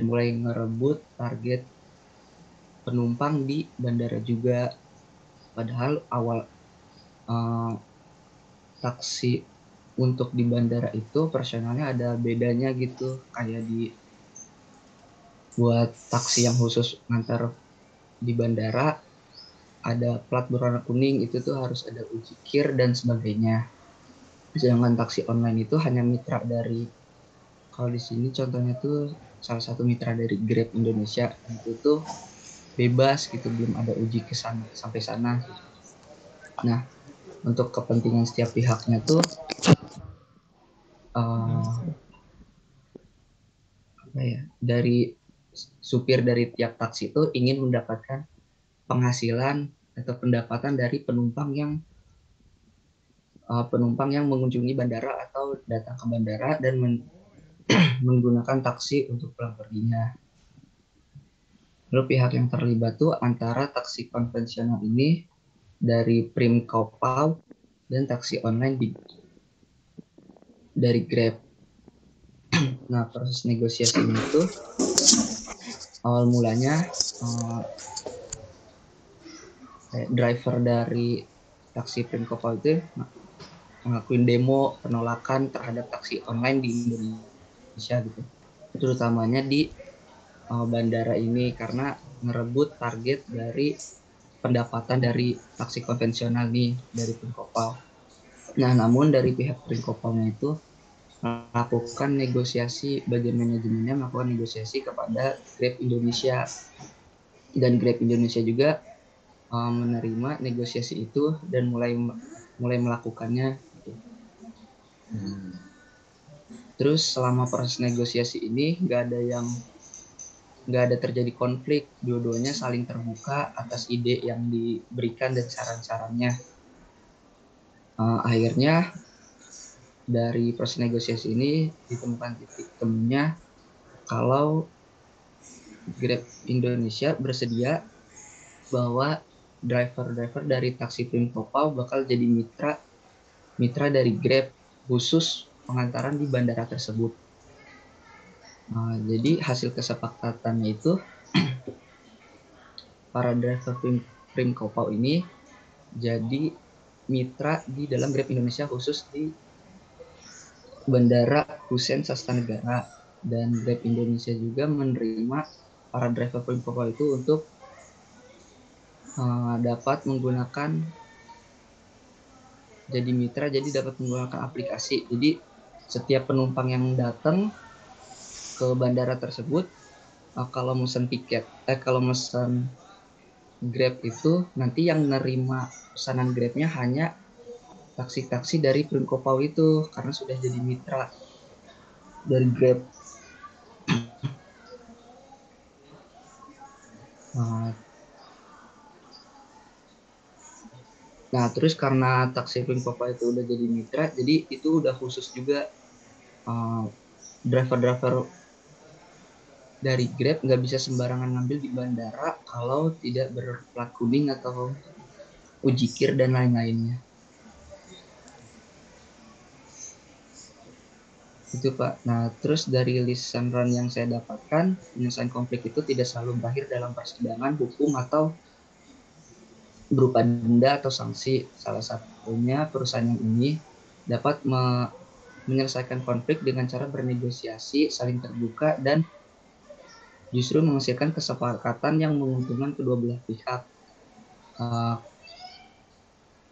mulai ngerebut target penumpang di bandara juga. Padahal awal taksi untuk di bandara itu personalnya ada bedanya gitu, kayak buat taksi yang khusus ngantar di bandara ada plat berwarna kuning, itu tuh harus ada uji kir dan sebagainya. Sedangkan taksi online itu hanya mitra dari, kalau di sini contohnya tuh salah satu mitra dari Grab Indonesia, itu tuh bebas gitu, belum ada uji ke sana sampai sana. Nah, untuk kepentingan setiap pihaknya tuh apa ya, dari supir dari tiap taksi itu ingin mendapatkan penghasilan atau pendapatan dari penumpang yang mengunjungi bandara atau datang ke bandara dan menggunakan taksi untuk pulang perginya. Lalu pihak yang terlibat tuh antara taksi konvensional ini dari Prim Kopau dan taksi online dari Grab. Nah, proses negosiasinya itu awal mulanya driver dari taksi Prim Kopau itu ngelakuin demo penolakan terhadap taksi online di Indonesia gitu. Terutamanya di bandara ini karena ngerebut target dari pendapatan dari taksi konvensional nih dari Prinkopal. Nah, namun dari pihak Prinkopalnya itu melakukan negosiasi, bagian manajemennya melakukan negosiasi kepada Grab Indonesia, dan Grab Indonesia juga menerima negosiasi itu dan mulai melakukannya gitu. Terus selama proses negosiasi ini nggak ada terjadi konflik, dua-duanya saling terbuka atas ide yang diberikan dan saran-sarannya. Akhirnya dari proses negosiasi ini ditemukan titik temunya kalau Grab Indonesia bersedia bahwa driver-driver dari taksi Prim Kopau bakal jadi mitra dari Grab khusus pengantaran di bandara tersebut. Jadi hasil kesepakatannya itu para driver Prim Kopau ini jadi mitra di dalam Grab Indonesia khusus di Bandara Hussein Sastra dan Grab Indonesia juga menerima para driver Prim Kopau itu untuk dapat menggunakan jadi mitra, jadi dapat menggunakan aplikasi. Jadi setiap penumpang yang datang ke bandara tersebut kalau mesen Grab itu nanti yang nerima pesanan Grabnya hanya taksi-taksi dari Prinkopau itu karena sudah jadi mitra dari Grab. Nah, terus karena taksi Prinkopau itu udah jadi mitra, jadi itu udah khusus juga driver-driver dari Grab nggak bisa sembarangan ngambil di bandara kalau tidak berplat kuning atau uji kir dan lain-lainnya. Itu Pak. Nah, terus dari lisan run yang saya dapatkan, penyelesaian konflik itu tidak selalu berakhir dalam persidangan hukum atau berupa denda atau sanksi. Salah satunya perusahaan yang ini dapat menyelesaikan konflik dengan cara bernegosiasi, saling terbuka, dan justru menghasilkan kesepakatan yang menguntungkan kedua belah pihak.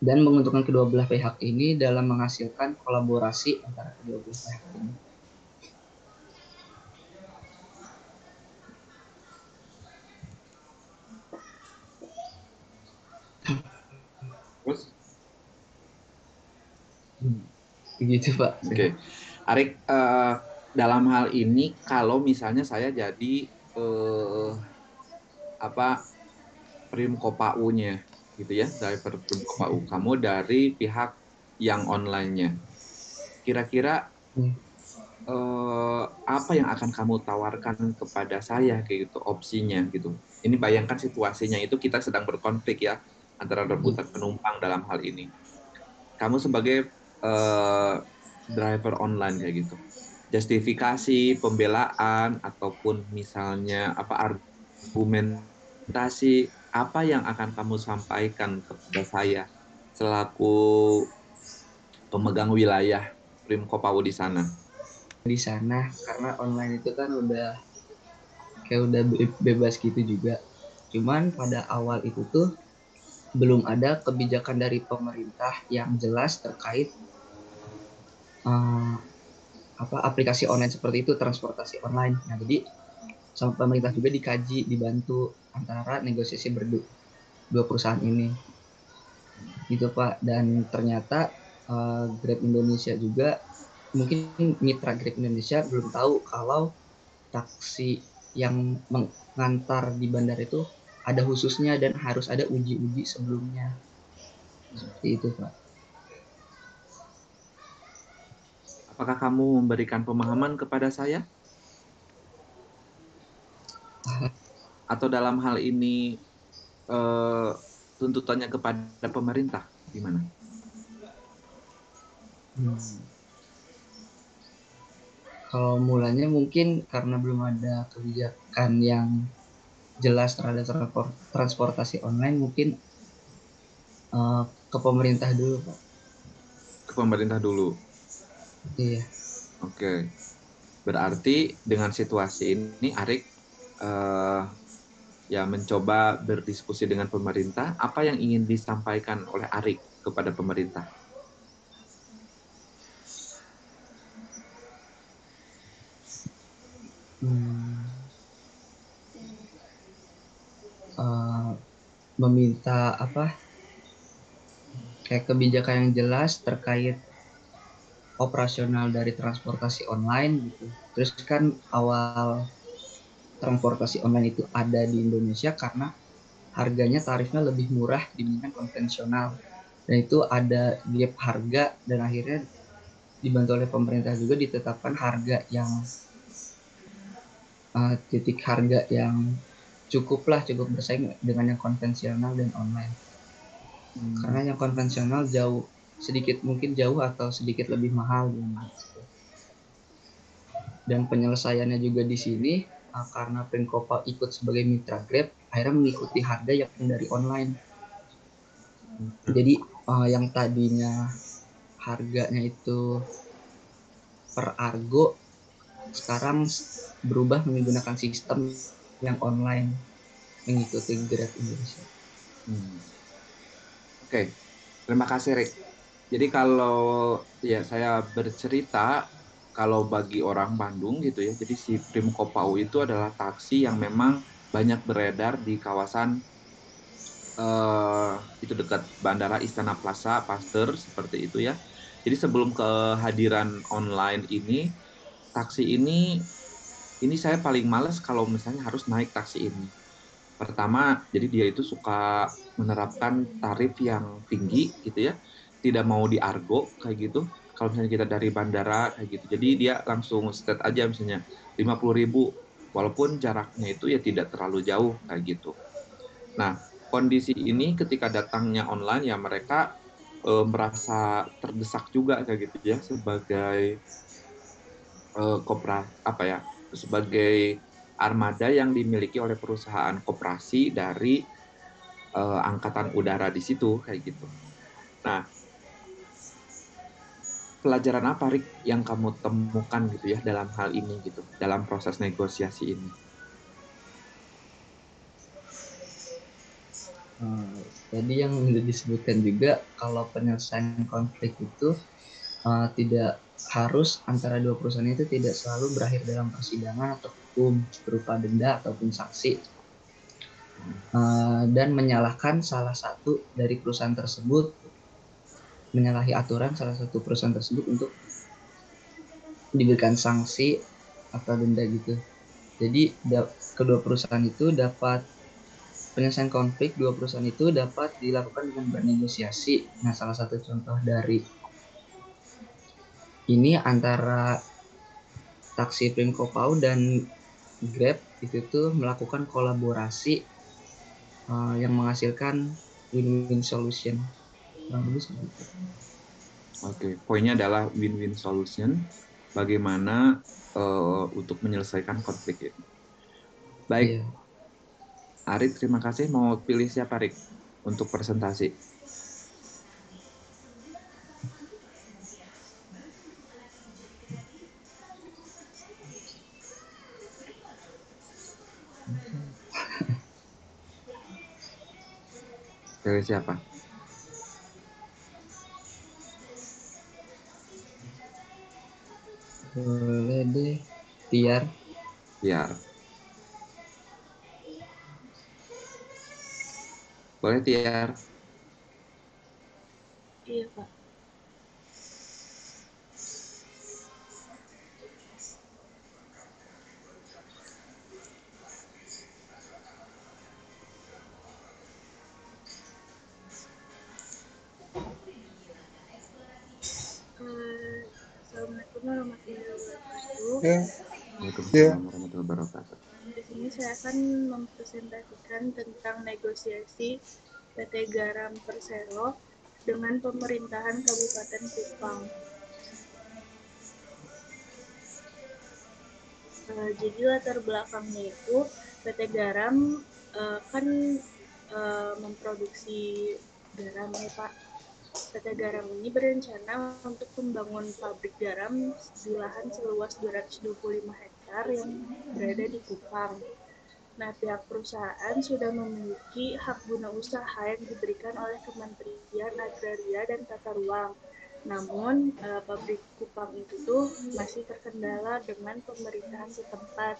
Dan menguntungkan kedua belah pihak ini dalam menghasilkan kolaborasi antara kedua belah pihak ini. Terus? Begitu Pak. Oke. Arik, dalam hal ini kalau misalnya saya jadi Prim Kopau-nya gitu ya, driver Prim Kopau, kamu dari pihak yang online-nya. Kira-kira apa yang akan kamu tawarkan kepada saya kayak gitu, opsinya gitu. Ini bayangkan situasinya itu kita sedang berkonflik ya antara rebutan penumpang dalam hal ini. Kamu sebagai driver online kayak gitu. justifikasi, pembelaan, ataupun misalnya argumentasi apa yang akan kamu sampaikan kepada saya selaku pemegang wilayah Prim Kopau di sana? Di sana karena online itu kan udah kayak udah bebas gitu juga. Cuman pada awal itu tuh belum ada kebijakan dari pemerintah yang jelas terkait uh, aplikasi online seperti itu, transportasi online. Nah, jadi sama pemerintah juga dikaji, dibantu antara negosiasi dua perusahaan ini, gitu Pak. Dan ternyata Grab Indonesia juga, mungkin mitra Grab Indonesia belum tahu kalau taksi yang mengantar di bandara itu ada khususnya dan harus ada uji-uji sebelumnya. Seperti itu, Pak. Apakah kamu memberikan pemahaman kepada saya? Atau dalam hal ini tuntutannya kepada pemerintah gimana? Kalau mulanya mungkin karena belum ada kebijakan yang jelas terhadap transportasi online, mungkin ke pemerintah dulu, Pak. Ke pemerintah dulu. Iya. Oke. Berarti dengan situasi ini Arik ya mencoba berdiskusi dengan pemerintah. Apa yang ingin disampaikan oleh Arik kepada pemerintah? Meminta kayak kebijakan yang jelas terkait operasional dari transportasi online gitu. Terus kan awal transportasi online itu ada di Indonesia karena harganya tarifnya lebih murah dibandingkan konvensional. Dan itu ada gap harga dan akhirnya dibantu oleh pemerintah juga ditetapkan harga yang titik harga yang cukup bersaing dengan yang konvensional dan online. Karena yang konvensional mungkin jauh atau sedikit lebih mahal gitu. Dan penyelesaiannya juga di sini karena Penkopa ikut sebagai mitra Grab, akhirnya mengikuti harga yang dari online. Jadi yang tadinya harganya itu per argo, sekarang berubah menggunakan sistem yang online mengikuti Grab Indonesia. Oke, terima kasih Rick. Jadi kalau ya saya bercerita, kalau bagi orang Bandung gitu ya, jadi si Prim Kopau itu adalah taksi yang memang banyak beredar di kawasan itu dekat Bandara Istana Plaza, Pasteur seperti itu ya. Jadi sebelum kehadiran online ini, taksi ini saya paling males kalau misalnya harus naik taksi ini. Pertama, jadi dia itu suka menerapkan tarif yang tinggi gitu ya, tidak mau di argo kayak gitu. Kalau misalnya kita dari bandara kayak gitu, jadi dia langsung state aja misalnya 50.000, walaupun jaraknya itu ya tidak terlalu jauh kayak gitu. Nah, kondisi ini ketika datangnya online ya mereka merasa terdesak juga kayak gitu ya sebagai sebagai armada yang dimiliki oleh perusahaan koperasi dari angkatan udara di situ kayak gitu. Nah, pelajaran apa Rick yang kamu temukan gitu ya dalam hal ini gitu, dalam proses negosiasi ini? Tadi yang sudah disebutkan juga kalau penyelesaian konflik itu tidak harus antara dua perusahaan itu tidak selalu berakhir dalam persidangan atau hukum berupa denda ataupun sanksi dan menyalahkan salah satu dari perusahaan tersebut, menyalahi aturan salah satu perusahaan tersebut untuk diberikan sanksi atau denda gitu. Jadi kedua perusahaan itu dapat penyelesaian konflik dua perusahaan itu dapat dilakukan dengan bernegosiasi. Nah, salah satu contoh dari ini antara taksi Prim Kopau dan Grab itu tuh melakukan kolaborasi yang menghasilkan win-win solution. Kurang lebih seperti itu. Oke, poinnya adalah win-win solution. bagaimana untuk menyelesaikan konflik ini. Baik, Iya. Arik, terima kasih. Mau pilih siapa, Arik, untuk presentasi? Pilih siapa? Boleh deh, Tiar. Tiar. Boleh, Tiar. Iya, Pak. Assalamualaikum warahmatullahi wabarakatuh. Waalaikumsalam warahmatullahi wabarakatuh. Di sini saya akan mempresentasikan tentang negosiasi PT Garam Persero dengan pemerintahan Kabupaten Kupang. Jadi latar belakangnya itu PT Garam kan memproduksi garam ya Pak. PT Garam ini berencana untuk membangun pabrik garam di lahan seluas 225 hektar yang berada di Kupang. Nah, pihak perusahaan sudah memiliki hak guna usaha yang diberikan oleh Kementerian Agraria dan Tata Ruang. Namun, pabrik Kupang itu tuh masih terkendala dengan pemerintahan setempat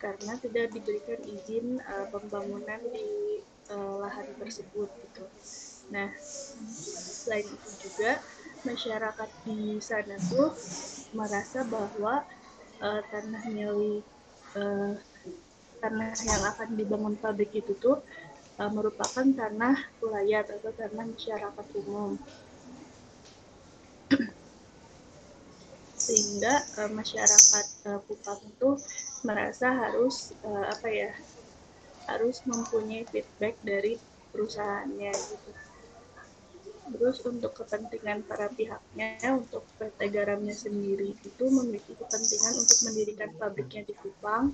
karena tidak diberikan izin pembangunan di lahan tersebut gitu. Nah, selain itu juga masyarakat di sana tuh merasa bahwa tanah milik tanah yang akan dibangun pabrik itu tuh merupakan tanah wilayah atau tanah masyarakat umum. Sehingga masyarakat Kupang itu merasa harus harus mempunyai feedback dari perusahaannya gitu. Terus untuk kepentingan para pihaknya, untuk PT Garamnya sendiri itu memiliki kepentingan untuk mendirikan pabriknya di Kupang.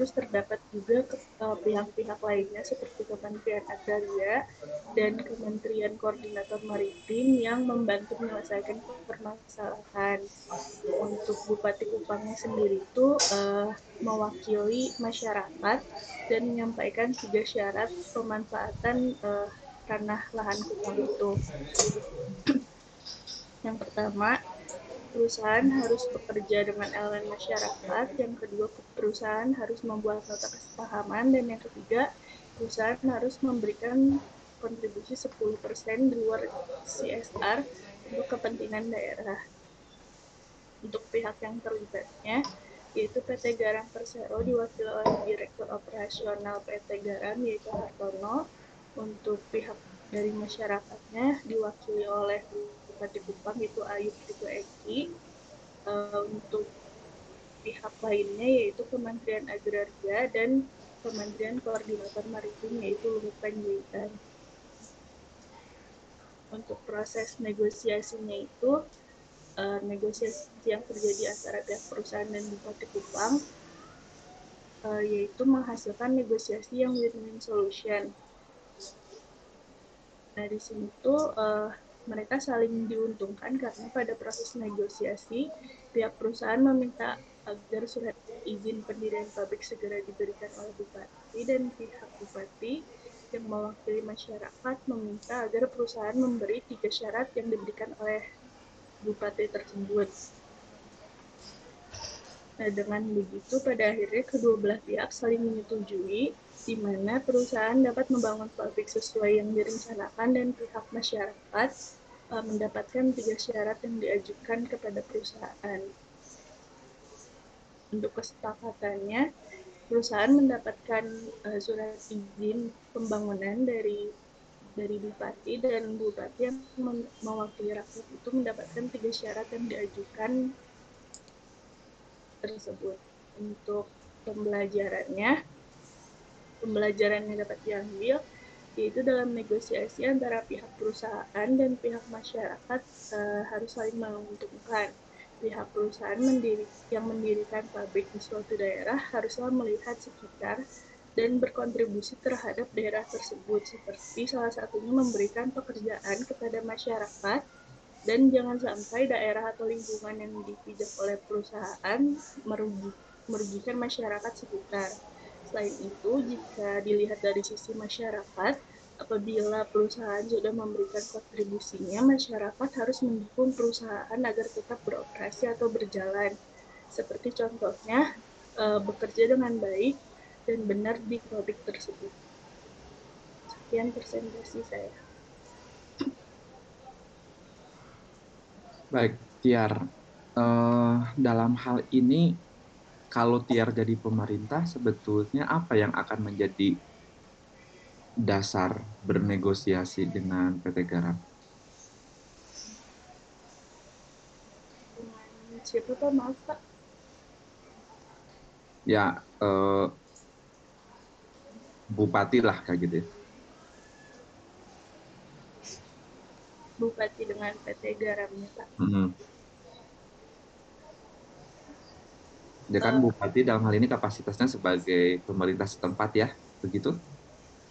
Terus terdapat juga pihak-pihak lainnya seperti Kementerian Agraria dan Kementerian Koordinator Maritim yang membantu menyelesaikan permasalahan. Untuk Bupati Kupangnya sendiri itu mewakili masyarakat dan menyampaikan 3 syarat pemanfaatan tanah lahan Kupang itu. Yang pertama, perusahaan harus bekerja dengan elemen masyarakat. Yang kedua, perusahaan harus membuat nota kesepahaman. Dan yang ketiga, perusahaan harus memberikan kontribusi 10% di luar CSR untuk kepentingan daerah. Untuk pihak yang terlibatnya, yaitu PT Garam Persero diwakili oleh Direktur Operasional PT Garam, yaitu Hartono. Untuk pihak dari masyarakatnya diwakili oleh Bupati Kupang, yaitu Ayub Tito Eki. Untuk pihak lainnya yaitu Kementerian Agraria dan Kementerian Koordinator Maritim, yaitu Luhut Panjaitan. Untuk proses negosiasinya itu negosiasi yang terjadi antara pihak perusahaan dan Bupati Kupang yaitu menghasilkan negosiasi yang win-win solution. Nah, di sini tuh mereka saling diuntungkan karena pada proses negosiasi pihak perusahaan meminta agar surat izin pendirian pabrik segera diberikan oleh Bupati, dan pihak Bupati yang mewakili masyarakat meminta agar perusahaan memberi 3 syarat yang diberikan oleh Bupati tersebut. Nah, dengan begitu pada akhirnya kedua belah pihak saling menyetujui di mana perusahaan dapat membangun pabrik sesuai yang direncanakan dan pihak masyarakat mendapatkan 3 syarat yang diajukan kepada perusahaan. Untuk kesepakatannya, perusahaan mendapatkan surat izin pembangunan dari Bupati, dan Bupati yang mewakili rakyat itu mendapatkan 3 syarat yang diajukan tersebut. Untuk pembelajaran yang dapat diambil yaitu dalam negosiasi antara pihak perusahaan dan pihak masyarakat harus saling menguntungkan. Pihak perusahaan yang mendirikan pabrik di suatu daerah haruslah melihat sekitar dan berkontribusi terhadap daerah tersebut, seperti salah satunya memberikan pekerjaan kepada masyarakat, dan jangan sampai daerah atau lingkungan yang dipijak oleh perusahaan merugikan masyarakat sekitar. Selain itu, jika dilihat dari sisi masyarakat, apabila perusahaan sudah memberikan kontribusinya, masyarakat harus mendukung perusahaan agar tetap beroperasi atau berjalan. Seperti contohnya, bekerja dengan baik dan benar di pabrik tersebut. Sekian presentasi saya. Baik, Tiar. Dalam hal ini, kalau Tiar jadi pemerintah, sebetulnya apa yang akan menjadi dasar bernegosiasi dengan PT Garam? Dengan siapa Pak? Maaf Pak. Ya, bupati lah kayak gitu ya. Bupati dengan PT Garamnya Pak. Dia kan bupati dalam hal ini kapasitasnya sebagai pemerintah setempat ya, begitu?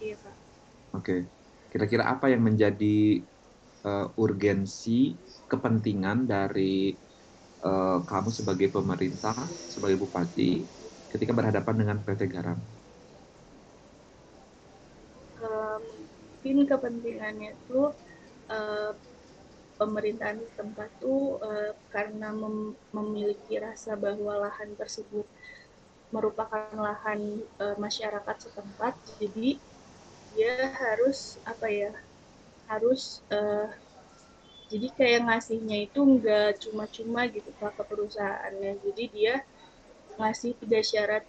Iya Pak. Oke. Kira-kira apa yang menjadi urgensi, kepentingan dari kamu sebagai pemerintah, sebagai bupati, ketika berhadapan dengan PT Garam? Mungkin kepentingannya itu pemerintahan setempat tuh karena memiliki rasa bahwa lahan tersebut merupakan lahan masyarakat setempat, jadi dia harus harus jadi kayak ngasihnya itu nggak cuma-cuma gitu Pak ke perusahaannya, jadi dia ngasih 3 syarat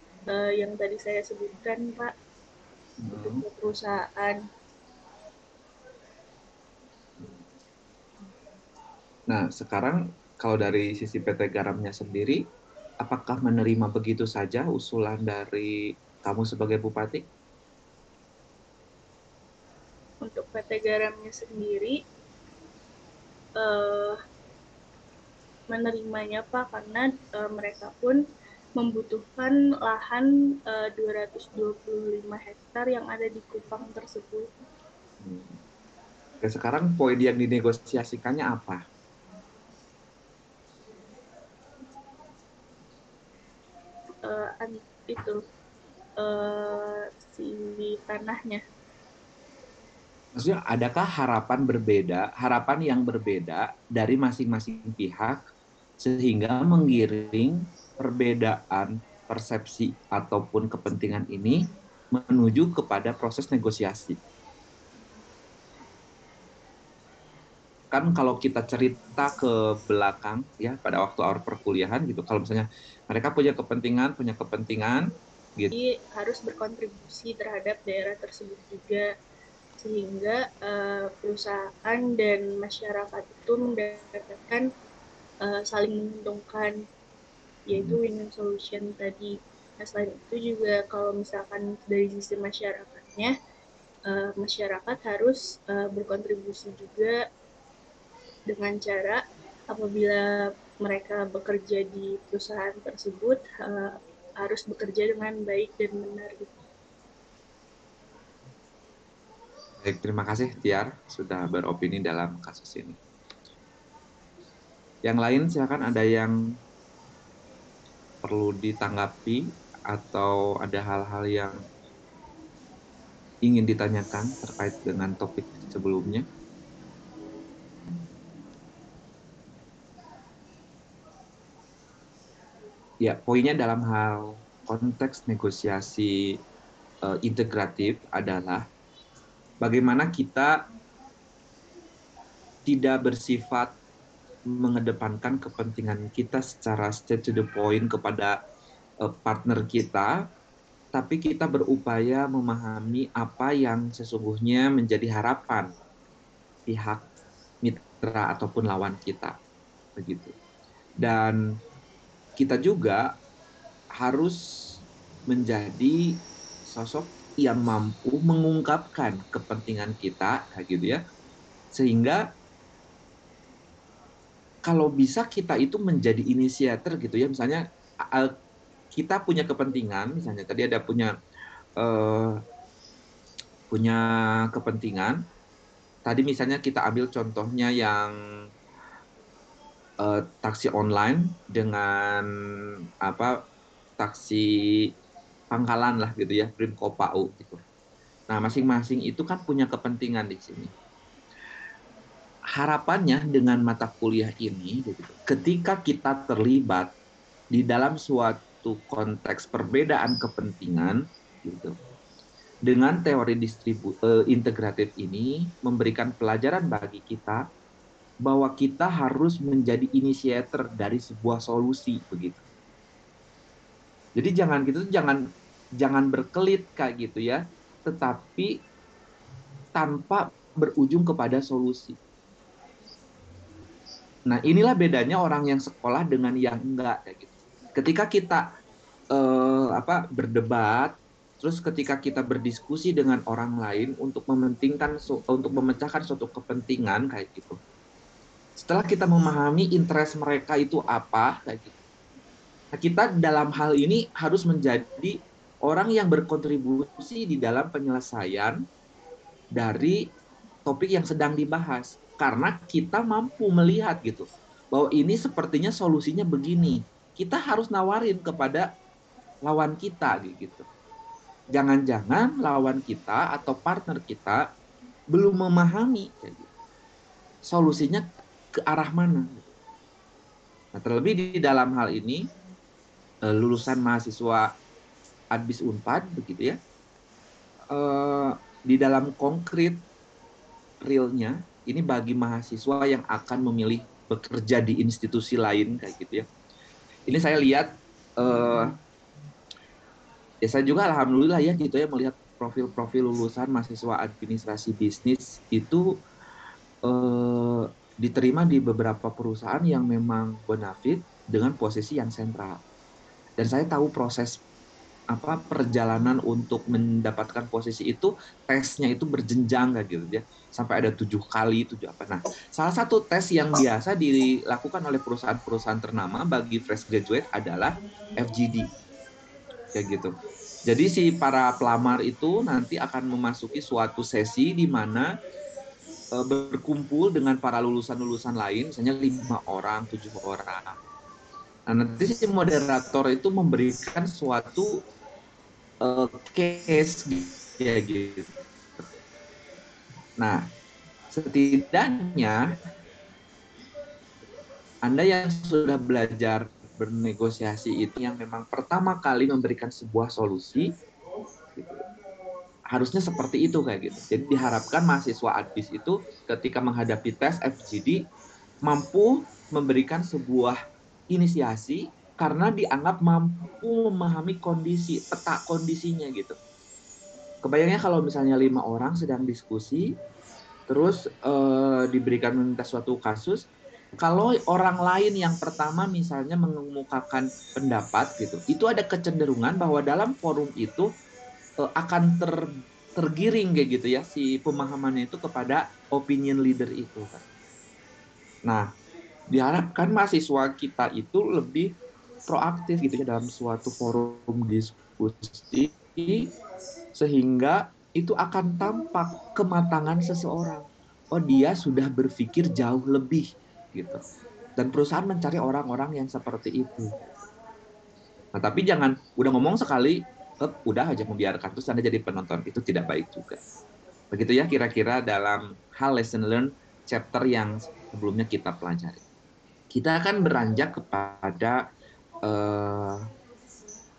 yang tadi saya sebutkan Pak untuk ke perusahaan. Nah, sekarang kalau dari sisi PT Garamnya sendiri, apakah menerima begitu saja usulan dari kamu sebagai bupati? Untuk PT Garamnya sendiri menerimanya Pak, karena mereka pun membutuhkan lahan 225 hektar yang ada di Kupang tersebut. Oke, sekarang poin yang dinegosiasikannya apa? Itu si tanahnya. Maksudnya, adakah harapan yang berbeda dari masing-masing pihak sehingga menggiring perbedaan persepsi ataupun kepentingan ini menuju kepada proses negosiasi? Kan kalau kita cerita ke belakang ya pada waktu awal perkuliahan gitu, kalau misalnya mereka punya kepentingan gitu. Jadi harus berkontribusi terhadap daerah tersebut juga, sehingga perusahaan dan masyarakat itu mendapatkan saling menguntungkan, yaitu win-win solution tadi. Nah, selain itu juga kalau misalkan dari sisi masyarakatnya, masyarakat harus berkontribusi juga dengan cara apabila mereka bekerja di perusahaan tersebut harus bekerja dengan baik dan benar. Baik, terima kasih Tiar sudah beropini dalam kasus ini. Yang lain silakan, ada yang perlu ditanggapi atau ada hal-hal yang ingin ditanyakan terkait dengan topik sebelumnya. Ya, poinnya dalam hal konteks negosiasi integratif adalah bagaimana kita tidak bersifat mengedepankan kepentingan kita secara straight to the point kepada partner kita, tapi kita berupaya memahami apa yang sesungguhnya menjadi harapan pihak mitra ataupun lawan kita, begitu. Dan kita juga harus menjadi sosok yang mampu mengungkapkan kepentingan kita, kayak gitu ya, sehingga kalau bisa kita itu menjadi inisiator gitu ya, misalnya kita punya kepentingan, misalnya tadi ada eh, punya kepentingan, tadi misalnya kita ambil contohnya yang taksi online dengan apa taksi pangkalan lah gitu ya, Primkopau gitu. Nah, masing-masing itu kan punya kepentingan di sini. Harapannya dengan mata kuliah ini, gitu, ketika kita terlibat di dalam suatu konteks perbedaan kepentingan, gitu, dengan teori integratif ini memberikan pelajaran bagi kita bahwa kita harus menjadi inisiator dari sebuah solusi begitu. Jadi jangan berkelit kayak gitu ya, tetapi tanpa berujung kepada solusi. Nah, inilah bedanya orang yang sekolah dengan yang enggak kayak gitu. Ketika kita berdebat, terus ketika kita berdiskusi dengan orang lain untuk memecahkan suatu kepentingan kayak gitu. Setelah kita memahami interest mereka itu apa kayak gitu. Nah, kita dalam hal ini harus menjadi orang yang berkontribusi di dalam penyelesaian dari topik yang sedang dibahas. Karena kita mampu melihat gitu, bahwa ini sepertinya solusinya begini. Kita harus nawarin kepada lawan kita gitu. Jangan-jangan lawan kita atau partner kita belum memahami gitu, solusinya ke arah mana. Nah, terlebih di dalam hal ini, lulusan mahasiswa Adbis Unpad begitu ya, di dalam konkret realnya ini bagi mahasiswa yang akan memilih bekerja di institusi lain kayak gitu ya. Ini saya lihat ya saya juga alhamdulillah ya gitu ya melihat profil-profil lulusan mahasiswa administrasi bisnis itu diterima di beberapa perusahaan yang memang bonafit dengan posisi yang sentral. Dan saya tahu proses perjalanan untuk mendapatkan posisi itu, tesnya itu berjenjang kan gitu ya, sampai ada 7 kali 7 apa. Nah, salah satu tes yang biasa dilakukan oleh perusahaan-perusahaan ternama bagi fresh graduate adalah FGD kayak gitu. Jadi si para pelamar itu nanti akan memasuki suatu sesi di mana berkumpul dengan para lulusan-lulusan lain, misalnya 5 orang, 7 orang. Nah, nanti si moderator itu memberikan suatu case ya gitu. Nah, setidaknya Anda yang sudah belajar bernegosiasi itu yang memang pertama kali memberikan sebuah solusi, gitu, harusnya seperti itu kayak gitu. Jadi diharapkan mahasiswa Adbis itu ketika menghadapi tes FGD mampu memberikan sebuah inisiasi karena dianggap mampu memahami kondisi, peta kondisinya gitu. Kebayangnya kalau misalnya 5 orang sedang diskusi, terus diberikan minta suatu kasus, kalau orang lain yang pertama misalnya mengemukakan pendapat gitu, itu ada kecenderungan bahwa dalam forum itu akan tergiring kayak gitu ya si pemahamannya itu kepada opinion leader itu kan. Nah, diharapkan mahasiswa kita itu lebih proaktif gitu ya dalam suatu forum diskusi sehingga itu akan tampak kematangan seseorang. Oh, dia sudah berpikir jauh lebih gitu. Dan perusahaan mencari orang-orang yang seperti itu. Nah, tapi jangan udah ngomong sekali, udah aja membiarkan terus Anda jadi penonton. Itu tidak baik juga. Begitu ya kira-kira dalam hal lesson learn chapter yang sebelumnya kita pelajari. Kita akan beranjak kepada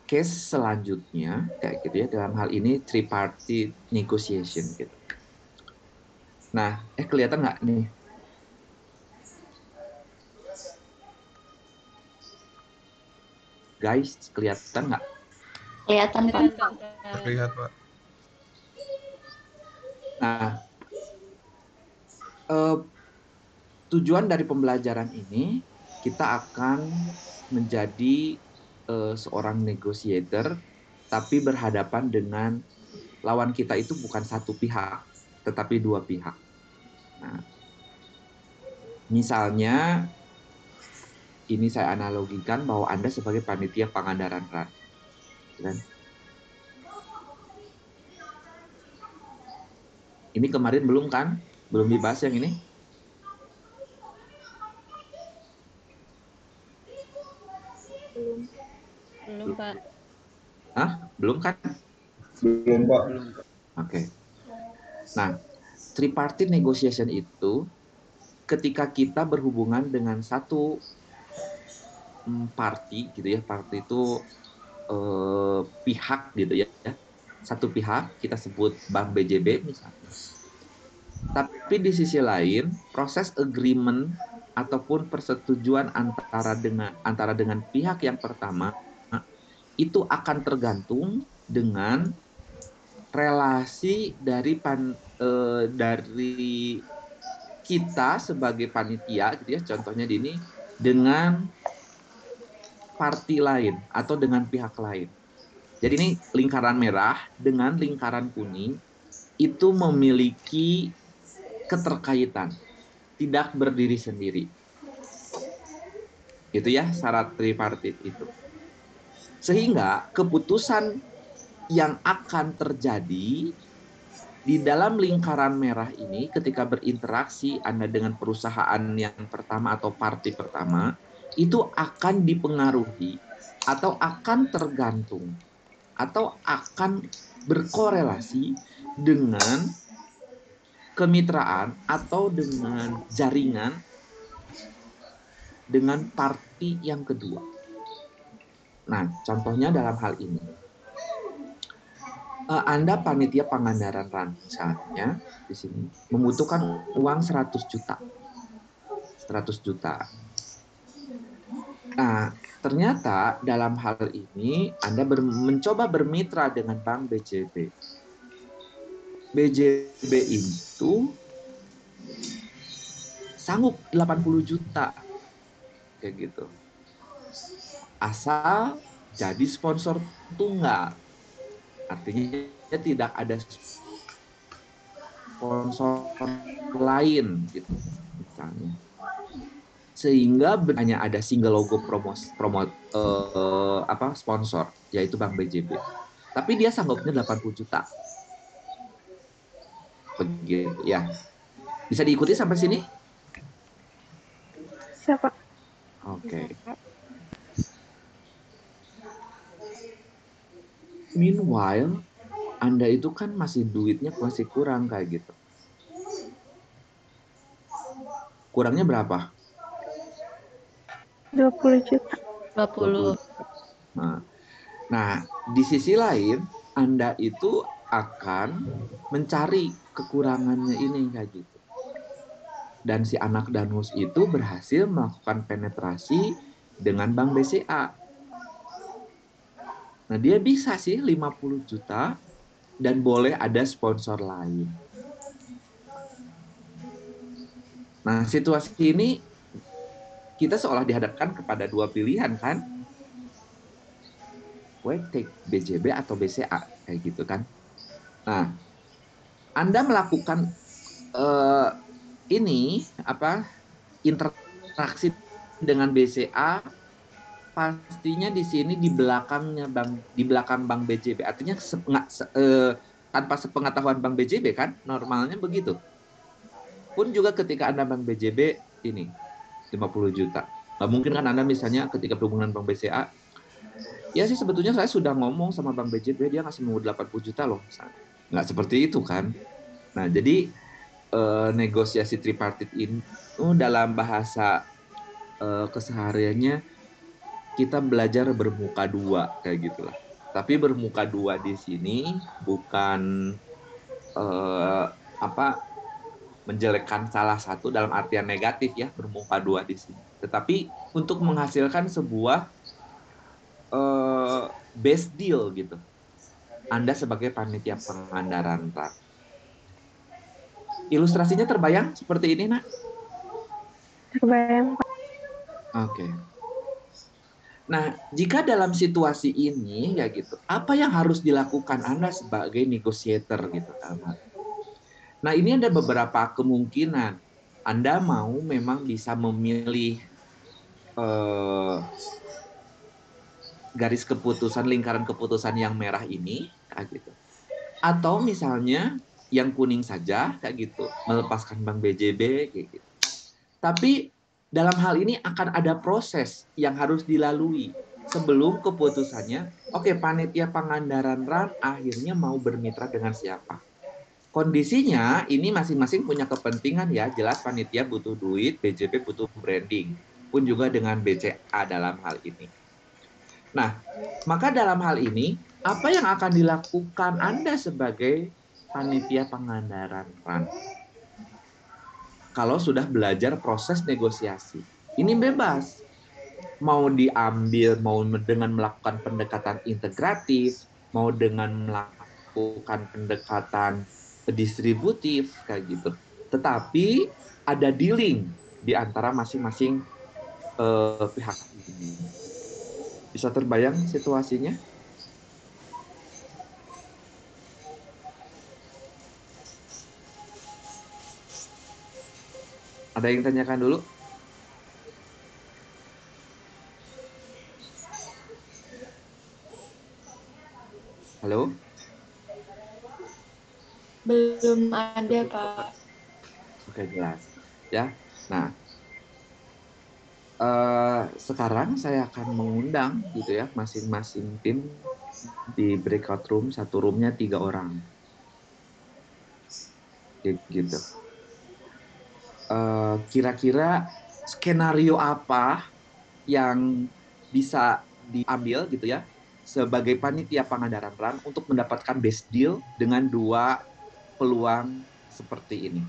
case selanjutnya kayak gitu ya, dalam hal ini tripartite negotiation gitu. Nah, kelihatan nggak nih? Guys, kelihatan nggak? Kelihatan, Pak. Terlihat, Pak. Nah, tujuan dari pembelajaran ini kita akan menjadi seorang negotiator, tapi berhadapan dengan lawan kita itu bukan satu pihak, tetapi dua pihak. Nah, misalnya ini saya analogikan bahwa Anda sebagai panitia Pangandaran Run. Dan ini kemarin belum kan? Belum dibahas yang ini? Belum, Pak. Hah? Belum kan? Belum, Pak. Oke. Nah, tripartite negotiation itu ketika kita berhubungan dengan satu party gitu ya, party itu pihak gitu ya, satu pihak kita sebut Bank BJB misalnya. Tapi di sisi lain proses agreement ataupun persetujuan antara dengan pihak yang pertama itu akan tergantung dengan relasi dari kita sebagai panitia gitu ya, contohnya di ini dengan parti lain atau dengan pihak lain. Jadi ini lingkaran merah dengan lingkaran kuning itu memiliki keterkaitan, tidak berdiri sendiri. Itu ya syarat tripartit itu. Sehingga keputusan yang akan terjadi di dalam lingkaran merah ini ketika berinteraksi Anda dengan perusahaan yang pertama atau parti pertama, itu akan dipengaruhi atau akan tergantung atau akan berkorelasi dengan kemitraan atau dengan jaringan dengan parti yang kedua. Nah, contohnya dalam hal ini, Anda panitia Pangandaran Run misalnya di sini membutuhkan uang 100 juta. 100 juta. Nah, ternyata dalam hal ini Anda mencoba bermitra dengan Bank BJB. BJB itu sanggup 80 juta kayak gitu. Asal jadi sponsor tunggal. Artinya tidak ada sponsor lain gitu misalnya. Sehingga hanya ada single logo sponsor yaitu Bank BJB. Tapi dia sanggupnya 80 juta. Begitu ya. Bisa diikuti sampai sini? Siapa? Oke. Meanwhile, Anda itu kan masih duitnya masih kurang kayak gitu. Kurangnya berapa? 20 juta. 20. Nah, di sisi lain, Anda itu akan mencari kekurangannya ini kayak gitu. Dan si anak danus itu berhasil melakukan penetrasi dengan Bank BCA. Nah, dia bisa sih 50 juta dan boleh ada sponsor lain. Nah, situasi ini kita seolah dihadapkan kepada dua pilihan kan? Gue take BJB atau BCA kayak gitu kan. Nah, Anda melakukan interaksi dengan BCA pastinya di sini di belakang Bank BJB. Artinya tanpa sepengetahuan Bank BJB kan normalnya begitu. Pun juga ketika Anda Bank BJB ini 50 juta. Nggak mungkin kan Anda misalnya ketika berhubungan Bank BCA, ya sih sebetulnya saya sudah ngomong sama Bank BJB, dia ngasih mau 80 juta loh. Nggak seperti itu kan. Nah, jadi negosiasi tripartit ini dalam bahasa kesehariannya kita belajar bermuka dua kayak gitulah. Tapi bermuka dua di sini bukan menjelekkan salah satu dalam artian negatif ya, bermuka dua di sini. Tetapi untuk menghasilkan sebuah best deal gitu. Anda sebagai panitia Pangandaran Run. Ilustrasinya terbayang seperti ini, Nak? Terbayang, Pak. Oke. Nah, jika dalam situasi ini ya gitu, apa yang harus dilakukan Anda sebagai negotiator gitu kan? Nah, ini ada beberapa kemungkinan. Anda mau memang bisa memilih garis keputusan, lingkaran keputusan yang merah ini, kayak gitu. Atau misalnya yang kuning saja, kayak gitu, melepaskan Bank BJB, kayak gitu. Tapi dalam hal ini akan ada proses yang harus dilalui sebelum keputusannya. Oke, panitia Pangandaran RAN akhirnya mau bermitra dengan siapa? Kondisinya ini masing-masing punya kepentingan ya. Jelas panitia butuh duit, BJB butuh branding. Pun juga dengan BCA dalam hal ini. Nah, maka dalam hal ini, apa yang akan dilakukan Anda sebagai panitia Pangandaran RAN? Kalau sudah belajar proses negosiasi. Ini bebas. Mau diambil, mau dengan melakukan pendekatan integratif, mau dengan melakukan pendekatan distributif, kayak gitu. Tetapi ada dealing di antara masing-masing pihak ini. Bisa terbayang situasinya? Ada yang tanyakan dulu? Halo? Belum ada, Pak. Oke, jelas. Ya. Nah, sekarang saya akan mengundang gitu ya masing-masing tim di breakout room, satu roomnya 3 orang. Gitu. Kira-kira skenario apa yang bisa diambil gitu ya sebagai panitia Pangandaran RAN untuk mendapatkan best deal dengan 2 peluang seperti ini,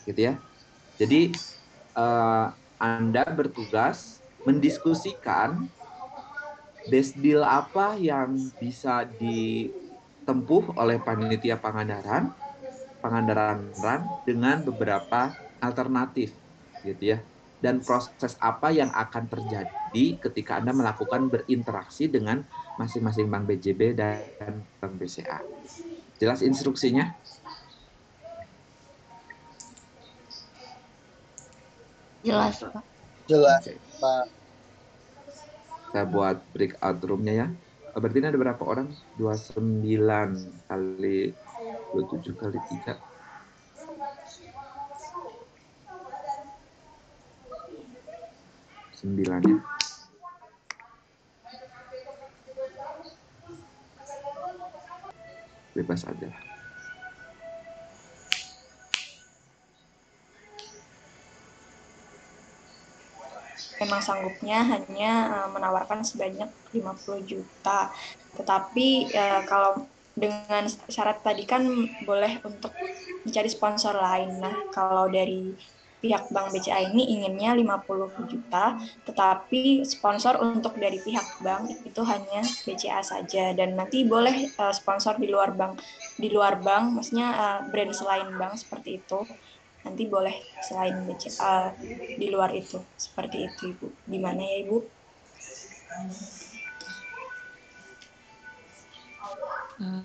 gitu ya. Jadi Anda bertugas mendiskusikan best deal apa yang bisa ditempuh oleh panitia Pangandaran RAN dengan beberapa alternatif, gitu ya. Dan proses apa yang akan terjadi ketika Anda melakukan berinteraksi dengan masing-masing Bank BJB dan Bank BCA. Jelas instruksinya? Jelas, Pak. Jelas, Oke. Pak. Saya buat breakout room-nya ya. Berarti ini ada berapa orang? 29 kali 27 kali 3. 9 ya. Bebas aja. Memang sanggupnya hanya menawarkan sebanyak 50 juta. Tetapi kalau dengan syarat tadi kan boleh untuk mencari sponsor lain. Nah, kalau dari pihak Bank BCA ini inginnya 50 juta, tetapi sponsor untuk dari pihak bank itu hanya BCA saja, dan nanti boleh sponsor di luar bank, maksudnya brand selain bank seperti itu. Nanti boleh selain BCA di luar itu. Seperti itu, Ibu. Gimana ya, Ibu?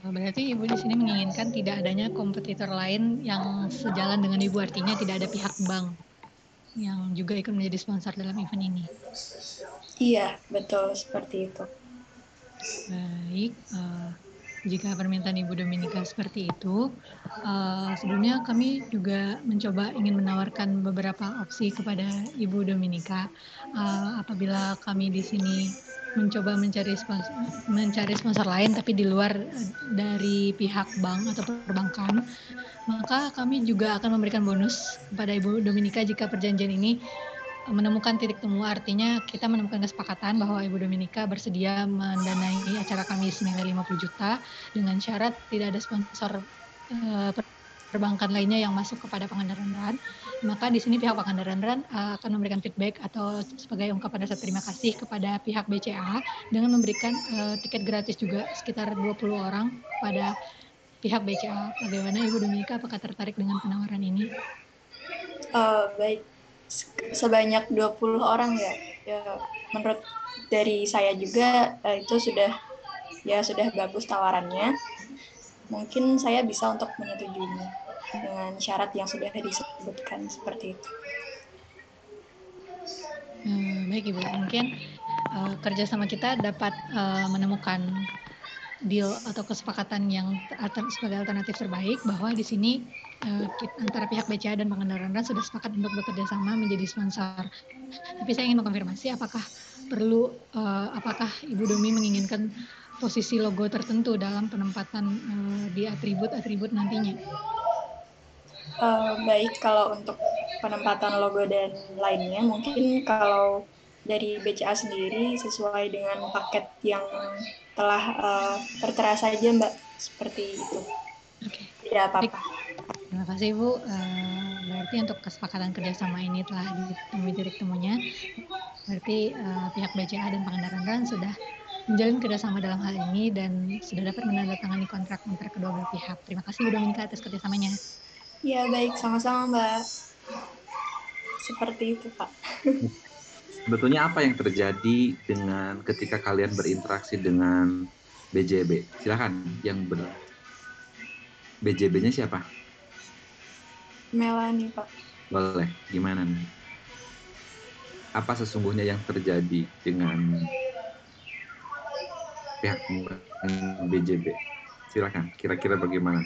Berarti Ibu di sini menginginkan tidak adanya kompetitor lain yang sejalan dengan Ibu, artinya tidak ada pihak bank yang juga ikut menjadi sponsor dalam event ini. Iya, betul seperti itu. Baik, jika permintaan Ibu Dominika seperti itu, sebelumnya kami juga mencoba ingin menawarkan beberapa opsi kepada Ibu Dominika. Apabila kami di sini mencoba mencari sponsor lain tapi di luar dari pihak bank atau perbankan, maka kami juga akan memberikan bonus kepada Ibu Dominika jika perjanjian ini menemukan titik temu. Artinya kita menemukan kesepakatan bahwa Ibu Dominika bersedia mendanai acara kami senilai 50 juta dengan syarat tidak ada sponsor perbankan lainnya yang masuk kepada Pangandaran RAN. Maka di sini pihak Pangandaran RAN akan memberikan feedback atau sebagai ungkapan rasa terima kasih kepada pihak BCA dengan memberikan tiket gratis juga sekitar 20 orang kepada pihak BCA. Bagaimana Ibu Dominika, apakah tertarik dengan penawaran ini? Baik, sebanyak 20 orang ya. Ya, menurut dari saya juga itu sudah bagus tawarannya. Mungkin saya bisa untuk menyetujuinya dengan syarat yang sudah disebutkan seperti itu. Baik Ibu, mungkin kerjasama kita dapat menemukan deal atau kesepakatan yang sebagai alternatif terbaik, bahwa di sini antara pihak BCA dan Pangandaran RAN sudah sepakat untuk bekerja sama menjadi sponsor. Tapi saya ingin mengkonfirmasi apakah Ibu Domi menginginkan posisi logo tertentu dalam penempatan di atribut-atribut nantinya? Baik, kalau untuk penempatan logo dan lainnya, mungkin kalau dari BCA sendiri sesuai dengan paket yang telah tertera saja, Mbak, seperti itu. Oke. Tidak apa-apa. Terima kasih Bu. Berarti untuk kesepakatan kerjasama ini telah ditemui titik temunya. Berarti pihak BCA dan Pangandaran RAN sudah menjalin kerjasama dalam hal ini dan sudah dapat menandatangani kontrak-kontrak kedua belah pihak. Terima kasih Bu Dominika atas kerjasamanya. Ya baik, sama-sama Mbak. Seperti itu Pak. Sebetulnya apa yang terjadi dengan ketika kalian berinteraksi dengan BJB? Silakan, yang BJB-nya siapa? Melani Pak. Boleh, gimana nih? Apa sesungguhnya yang terjadi dengan pihak BJB? Silakan, kira-kira bagaimana?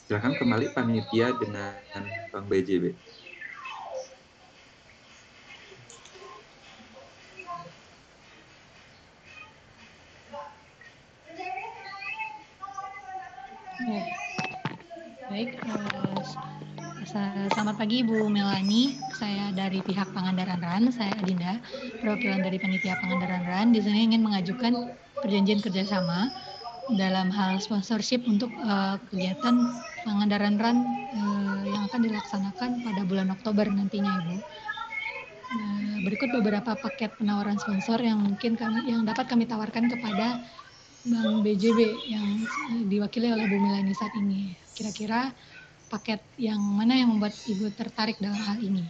Silakan kembali panitia dengan Bang BJB. Baik, selamat pagi Bu Melani. Saya dari pihak Pangandaran RAN, saya Adinda, perwakilan dari panitia Pangandaran RAN. Di sini ingin mengajukan perjanjian kerjasama dalam hal sponsorship untuk kegiatan Pangandaran RAN yang akan dilaksanakan pada bulan Oktober nantinya, Ibu. Berikut beberapa paket penawaran sponsor yang dapat kami tawarkan kepada Bank BJB yang diwakili oleh Bu Melani saat ini. Kira-kira paket yang mana yang membuat Ibu tertarik dalam hal ini?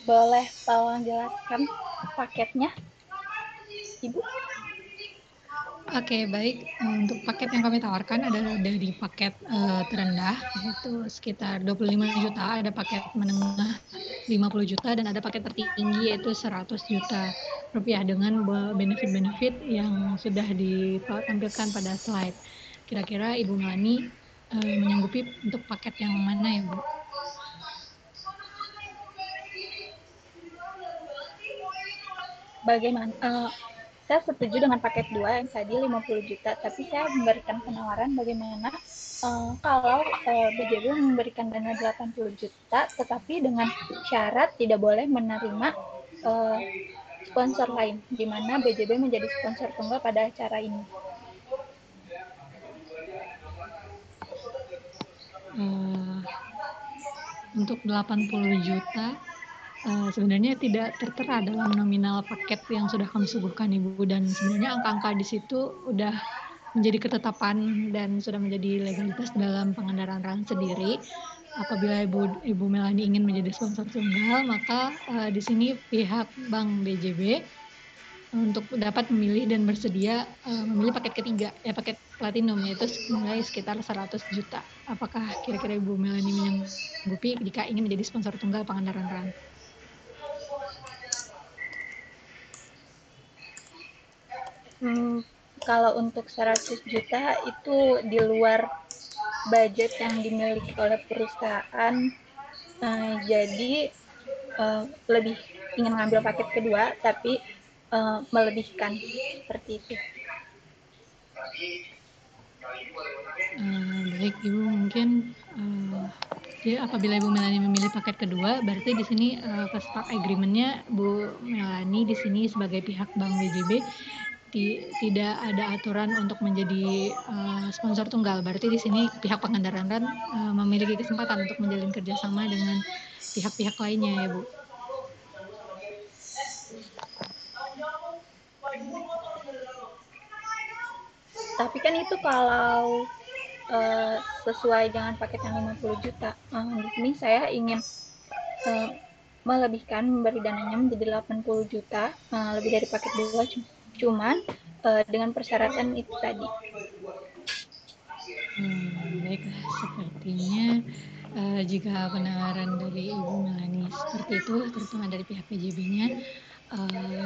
Boleh tolong jelaskan paketnya, Ibu? Oke, baik. Untuk paket yang kami tawarkan adalah dari paket terendah, yaitu sekitar 25 juta, ada paket menengah 50 juta, dan ada paket tertinggi yaitu 100 juta rupiah dengan benefit-benefit yang sudah ditampilkan pada slide. Kira-kira Ibu Melani menyanggupi untuk paket yang mana ya, Bu? Bagaimana? Saya setuju dengan paket 2 yang tadi 50 juta, tapi saya memberikan penawaran bagaimana kalau BJB memberikan dana 80 juta, tetapi dengan syarat tidak boleh menerima sponsor lain, di mana BJB menjadi sponsor tunggal pada acara ini. Untuk 80 juta sebenarnya tidak tertera dalam nominal paket yang sudah kami suguhkan Ibu, dan sebenarnya angka-angka di situ udah menjadi ketetapan dan sudah menjadi legalitas dalam Pangandaran RAN sendiri. Apabila Ibu Melani ingin menjadi sponsor tunggal, maka di sini pihak Bank BJB untuk dapat memilih dan bersedia memilih paket ketiga, paket platinum, yaitu nilai sekitar 100 juta. Apakah kira-kira Ibu Melani menyanggupi jika ingin menjadi sponsor tunggal Pangandaran RAN? Kalau untuk 100 juta itu di luar budget yang dimiliki oleh perusahaan, jadi lebih ingin mengambil paket kedua, tapi melebihkan seperti itu. Baik Ibu, mungkin jadi apabila Ibu Melani memilih paket kedua, berarti di sini agreement-nya Bu Melani di sini sebagai pihak Bank BJB tidak ada aturan untuk menjadi sponsor tunggal. Berarti di sini pihak Pangandaran RAN memiliki kesempatan untuk menjalin kerjasama dengan pihak-pihak lainnya ya Bu. Tapi kan itu kalau sesuai dengan paket yang 50 juta. Di sini saya ingin melebihkan, memberi dananya menjadi 80 juta, lebih dari paket 2, cuman dengan persyaratan itu tadi. Baiklah, sepertinya jika penawaran dari Ibu Melani seperti itu, terutama dari pihak PJB-nya,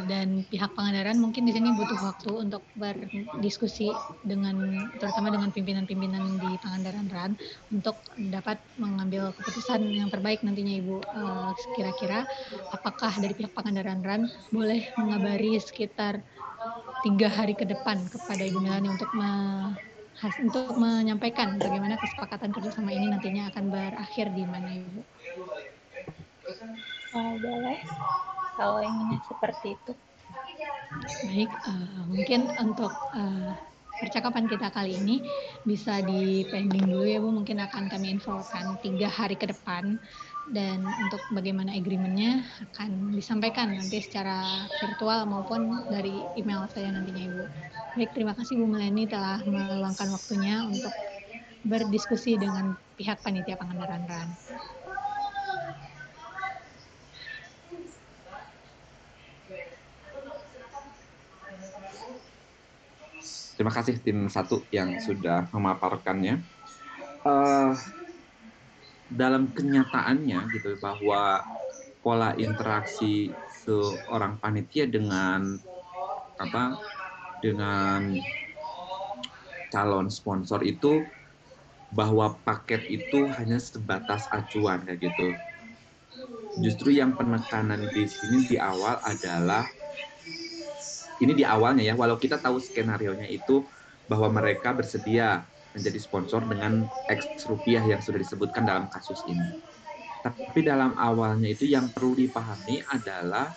dan pihak Pangandaran mungkin di sini butuh waktu untuk berdiskusi terutama dengan pimpinan-pimpinan di Pangandaran RAN untuk dapat mengambil keputusan yang terbaik nantinya Ibu. Kira-kira apakah dari pihak Pangandaran RAN boleh mengabari sekitar 3 hari ke depan kepada Ibu Melani untuk menyampaikan bagaimana kesepakatan kerjasama ini nantinya akan berakhir di mana, Ibu? Boleh, kalau inginnya seperti itu. Baik, mungkin untuk percakapan kita kali ini bisa di pending dulu ya Bu, mungkin akan kami infokan 3 hari ke depan, dan untuk bagaimana agreement-nya akan disampaikan nanti secara virtual maupun dari email saya nantinya Ibu. Baik, terima kasih Bu Melani telah meluangkan waktunya untuk berdiskusi dengan pihak Panitia Pangandaran RAN. Terima kasih tim 1 yang sudah memaparkannya. Dalam kenyataannya gitu bahwa pola interaksi seorang panitia dengan calon sponsor itu, bahwa paket itu hanya sebatas acuan kayak gitu. Justru yang penekanan di sini di awal adalah ini di awalnya ya, walau kita tahu skenarionya itu bahwa mereka bersedia menjadi sponsor dengan X rupiah yang sudah disebutkan dalam kasus ini. Tapi dalam awalnya itu yang perlu dipahami adalah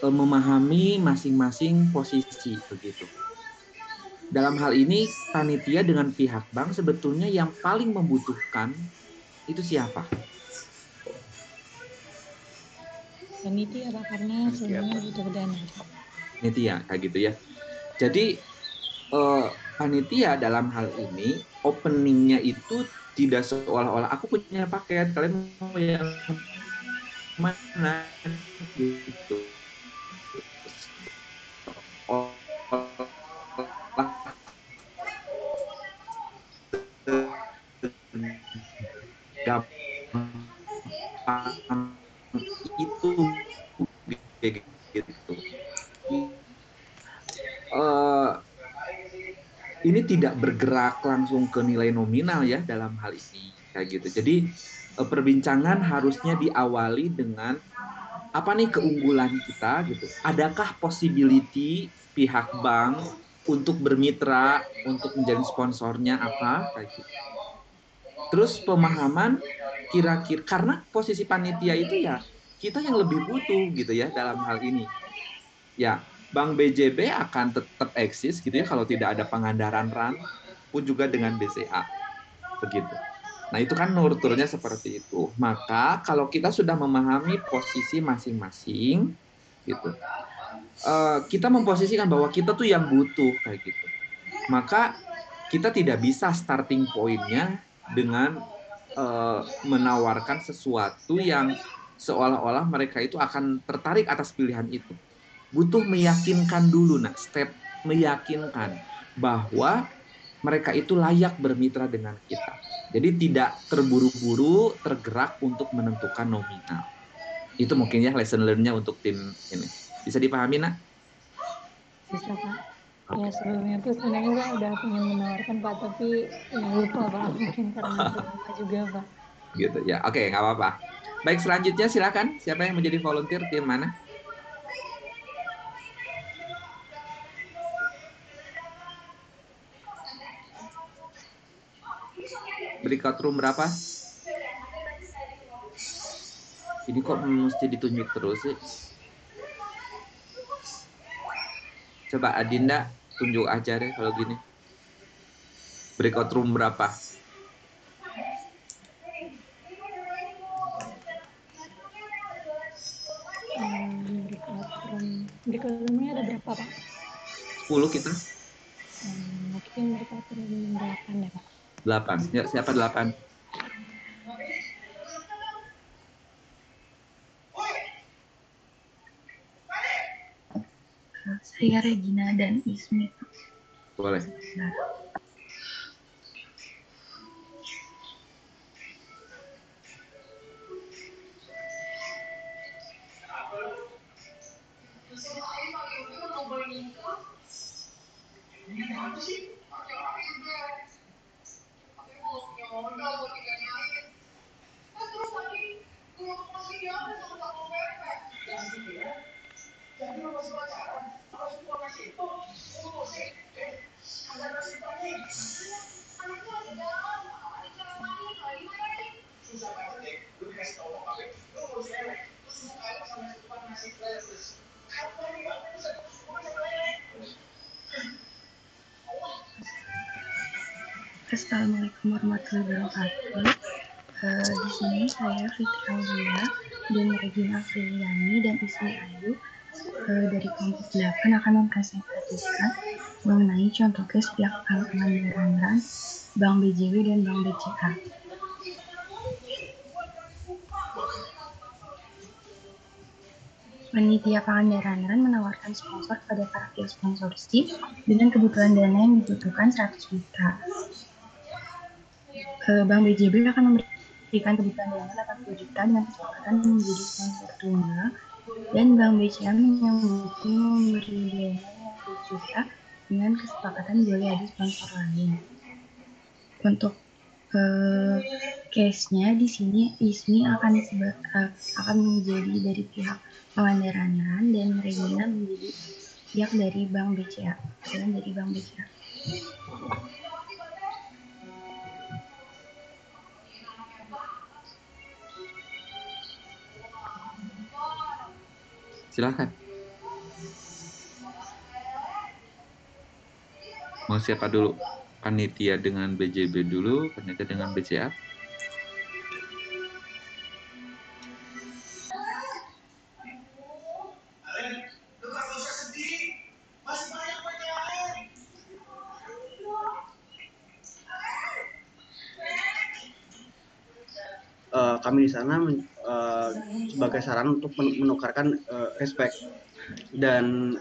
memahami masing-masing posisi begitu. Dalam hal ini panitia dengan pihak bank sebetulnya yang paling membutuhkan itu siapa? Panitia Pak, karena sebenarnya butuh dana. Panitia kayak gitu ya. Jadi panitia dalam hal ini openingnya itu tidak seolah-olah aku punya paket, kalian mau yang mana gitu. Itu gitu. Ini tidak bergerak langsung ke nilai nominal ya dalam hal ini kayak gitu. Jadi perbincangan harusnya diawali dengan apa nih keunggulan kita gitu. Adakah possibility pihak bank untuk bermitra untuk menjadi sponsornya apa kayak gitu. Terus pemahaman kira-kira karena posisi panitia itu ya kita yang lebih butuh gitu ya dalam hal ini. Ya, Bank BJB akan tetap eksis gitu ya kalau tidak ada Pangandaran RAN pun juga dengan BCA. Begitu. Nah, itu kan turunnya seperti itu. Maka kalau kita sudah memahami posisi masing-masing gitu. Kita memposisikan bahwa kita tuh yang butuh kayak gitu. Maka kita tidak bisa starting point-nya dengan menawarkan sesuatu yang seolah-olah mereka itu akan tertarik atas pilihan itu. Butuh meyakinkan dulu, step meyakinkan bahwa mereka itu layak bermitra dengan kita. Jadi tidak terburu-buru tergerak untuk menentukan nominal. Itu mungkin ya lesson learn-nya untuk tim ini. Bisa dipahami, Nak? Bisa, Pak. Ya, sebelumnya tuh sebenarnya saya udah pengen menawarkan Pak, tapi ya lupa Pak, mungkin karena lupa juga Pak. Gitu ya, oke, nggak apa-apa. Baik, selanjutnya silakan. Siapa yang menjadi volunteer, tim mana? Breakout room berapa? Ini kok mesti ditunjuk terus sih? Coba Adinda tunjuk aja deh kalau gini. Breakout room berapa? Breakout room-nya ada berapa Pak? 10 kita. 8. Ya, siapa 8? Saya Regina dan Ismi. Boleh. Nah, Assalamualaikum warahmatullahi wabarakatuh. Di sini saya Fitri Aulia dan Regina Apriliani dan Ismi Ayu dari kelompok 8 akan mempresentasikan mengenai contoh case pihak Pangandaran RAN, Bank BJB dan Bank BCA. Panitia Pangandaran RAN menawarkan sponsor pada para pihak sponsorship dengan kebutuhan dana yang dibutuhkan 100 juta. Bank BJB akan memberikan kebutuhan dana 80 juta dengan kesepakatan menjadi sponsor tunggal, dan Bank BCA menyanggupi memberi dana 20 juta dengan kesepakatan boleh ada sponsor lain. Untuk case-nya di sini Ismi akan menjadi dari pihak Pangandaran RAN dan Regina menjadi pihak dari Bank BCA. Silakan. Mau siapa dulu? Panitia dengan BJB dulu, panitia dengan BCA? Kami di sana sebagai saran untuk menukarkan respect, dan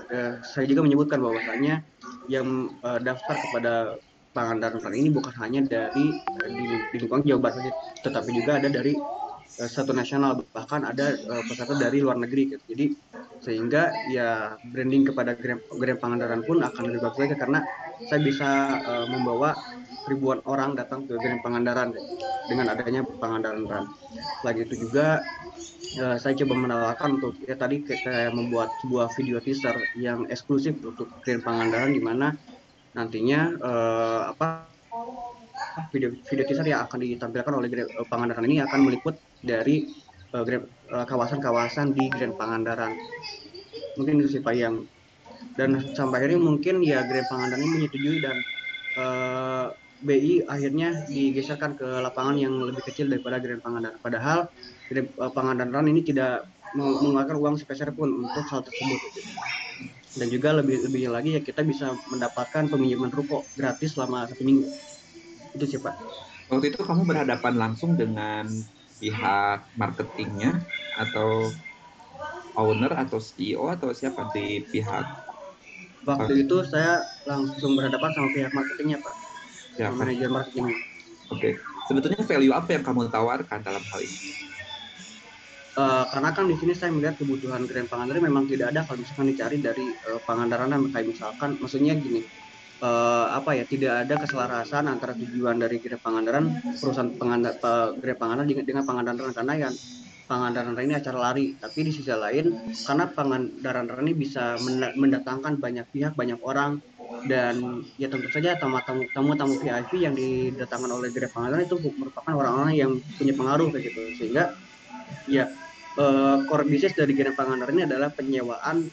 saya juga menyebutkan bahwasanya yang daftar kepada Pangandaran RAN ini bukan hanya dari di lingkungan Jawa Barat saja, tetapi juga ada dari satu nasional, bahkan ada peserta dari luar negeri gitu. Jadi sehingga ya branding kepada Grand Pangandaran pun akan lebih bagus lagi karena saya bisa membawa ribuan orang datang ke Grand Pangandaran dengan adanya Pangandaran RAN. Selain itu juga saya coba menawarkan untuk ya tadi kayak membuat sebuah video teaser yang eksklusif untuk Grand Pangandaran, di mana nantinya video teaser yang akan ditampilkan oleh Grand Pangandaran ini akan meliput dari kawasan-kawasan di Grand Pangandaran. Mungkin itu sih Pak yang, dan sampai akhirnya mungkin ya Grand Pangandaran ini menyetujui dan BI akhirnya digeserkan ke lapangan yang lebih kecil daripada Grand Pangandaran. Padahal Grand Pangandaran ini tidak mengeluarkan uang sepeser pun untuk hal tersebut. Dan juga lebih lagi ya kita bisa mendapatkan peminjaman ruko gratis selama 1 minggu. Itu sih Pak. Waktu itu kamu berhadapan langsung dengan pihak marketingnya atau owner atau CEO atau siapa di pihak? Waktu itu saya langsung berhadapan sama pihak marketingnya Pak. Siapa? Manajer marketing. Oke. Sebetulnya value apa yang kamu tawarkan dalam hal ini? Karena kan di sini saya melihat kebutuhan Grand Pangandaran memang tidak ada kalau misalkan dicari dari Pangandaran, kayak misalkan, maksudnya gini, tidak ada keselarasan antara tujuan dari Grand Pangandaran, perusahaan Grand Pangandaran dengan Pangandaran, karena yang Pangandaran ini acara lari, tapi di sisi lain karena Pangandaran ini bisa mendatangkan banyak pihak, banyak orang, dan ya tentu saja tamu VIP yang didatangkan oleh Grand Pangandaran itu merupakan orang-orang yang punya pengaruh kayak gitu, sehingga ya core bisnis dari Grand Pangandaran ini adalah penyewaan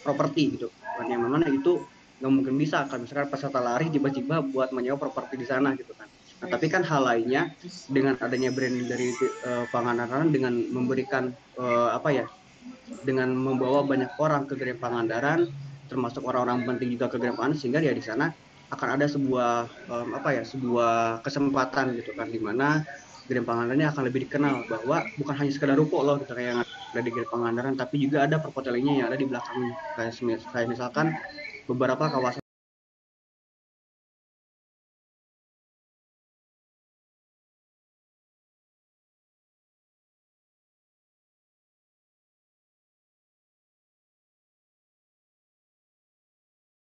properti gitu, yang mana itu nggak mungkin bisa kan misalkan peserta lari tiba-tiba buat menyewa properti di sana gitu kan. Nah, tapi kan hal lainnya dengan adanya branding dari Pangandaran, dengan memberikan dengan membawa banyak orang ke Grand Pangandaran, termasuk orang-orang penting juga ke Grand Pangandaran, sehingga ya di sana akan ada sebuah sebuah kesempatan gitu kan, di mana Grand Pangandaran ini akan lebih dikenal bahwa bukan hanya sekedar ruko loh gitu kayak yang ada di Grand Pangandaran, tapi juga ada perhotelannya yang ada di belakangnya. Kayak misalkan beberapa kawasan